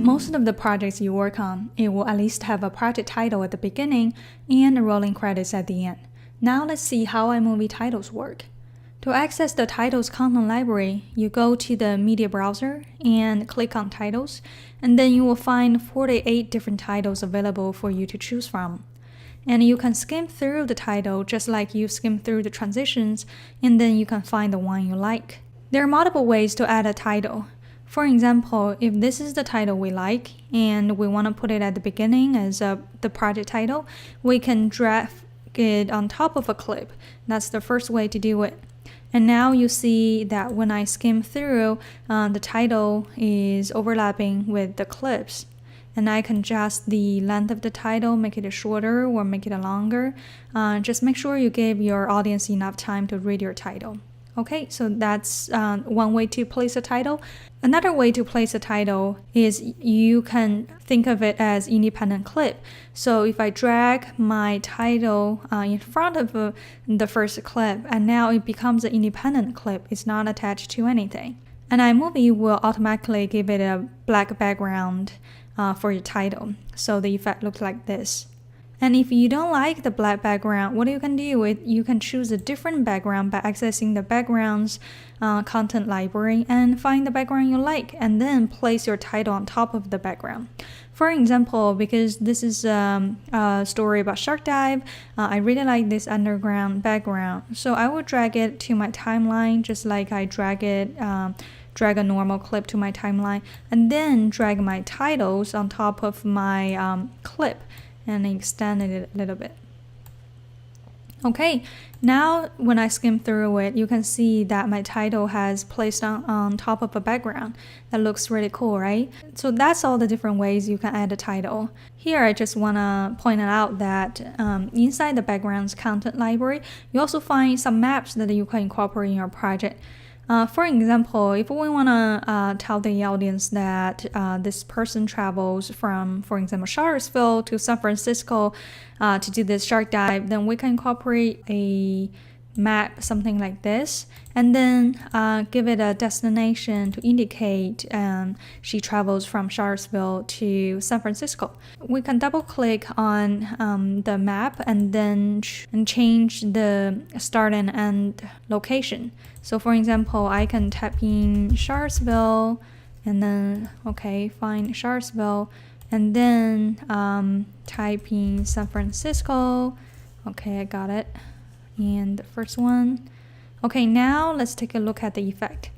Most of the projects you work on, it will at least have a project title at the beginning and rolling credits at the end. Now let's see how iMovie titles work. To access the titles content library, you go to the media browser and click on titles, and then you will find 48 different titles available for you to choose from. And you can skim through the title just like you skim through the transitions, and then you can find the one you like. There are multiple ways to add a title. For example, if this is the title we like and we want to put it at the beginning as the project title, we can drag it on top of a clip. That's the first way to do it. And now you see that when I skim through, the title is overlapping with the clips. And I can adjust the length of the title, make it shorter or make it longer. Just make sure you give your audience enough time to read your title. Okay, so that's one way to place a title. Another way to place a title is you can think of it as independent clip. So if I drag my title in front of the first clip, and now it becomes an independent clip, it's not attached to anything. And iMovie will automatically give it a black background for your title. So the effect looks like this. And if you don't like the black background, what you can do is you can choose a different background by accessing the backgrounds content library and find the background you like, and then place your title on top of the background. For example, because this is a story about shark dive, I really like this underground background. So I will drag it to my timeline just like I drag a normal clip to my timeline, and then drag my titles on top of my clip and extend it a little bit. Okay, now when I skim through it, you can see that my title has placed on top of a background. That looks really cool, right? So that's all the different ways you can add a title. Here I just want to point out that inside the backgrounds content library, you also find some maps that you can incorporate in your project. For example, if we want to tell the audience that this person travels from, for example, Charlottesville to San Francisco to do this shark dive, then we can incorporate a map, something like this, and then give it a destination to indicate she travels from Charlottesville to San Francisco. We can double click on the map and then change the start and end location. So for example, I can type in Charlottesville and then, find Charlottesville, and then type in San Francisco. Okay, I got it. And the first one. Okay, now let's take a look at the effect.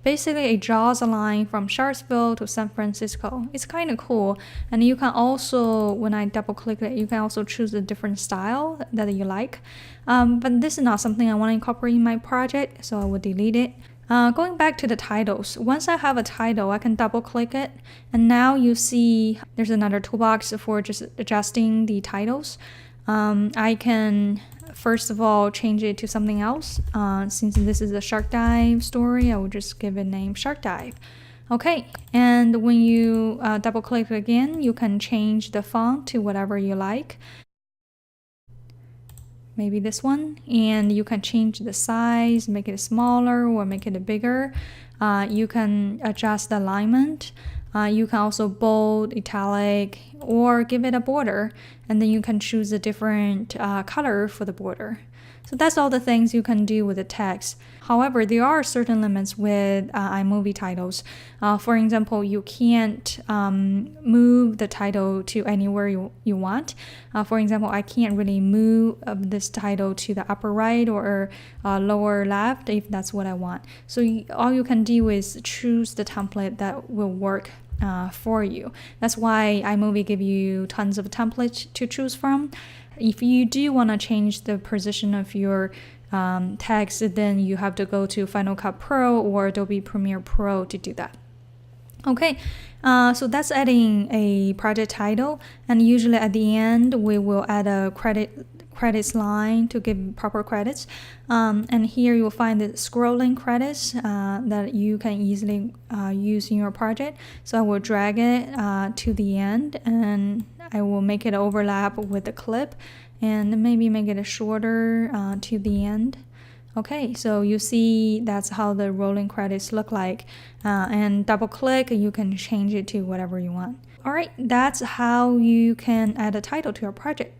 Basically, it draws a line from Charlottesville to San Francisco. It's kind of cool. And you can also, when I double click it, you can also choose a different style that you like. But this is not something I want to incorporate in my project, so I will delete it. Going back to the titles, once I have a title, I can double click it. And now you see there's another toolbox for just adjusting the titles. I can first of all change it to something else. Since this is a shark dive story, I will just give it name shark dive. Okay, and when you double click again, you can change the font to whatever you like. Maybe this one, and you can change the size, make it smaller or make it bigger. You can adjust the alignment. You can also bold, italic, or give it a border, and then you can choose a different color for the border. So that's all the things you can do with the text. However, there are certain limits with iMovie titles. For example, you can't move the title to anywhere you want. For example, I can't really move this title to the upper right or lower left if that's what I want. So all you can do is choose the template that will work for you. That's why iMovie give you tons of templates to choose from. If you do want to change the position of your text, then you have to go to Final Cut Pro or Adobe Premiere Pro to do that. Okay, so that's adding a project title, and usually at the end we will add a credit credits line to give proper credits. And here you will find the scrolling credits that you can easily use in your project. So I will drag it to the end, and I will make it overlap with the clip and maybe make it shorter to the end. Okay, so you see that's how the rolling credits look like. And double click, you can change it to whatever you want. Alright, that's how you can add a title to your project.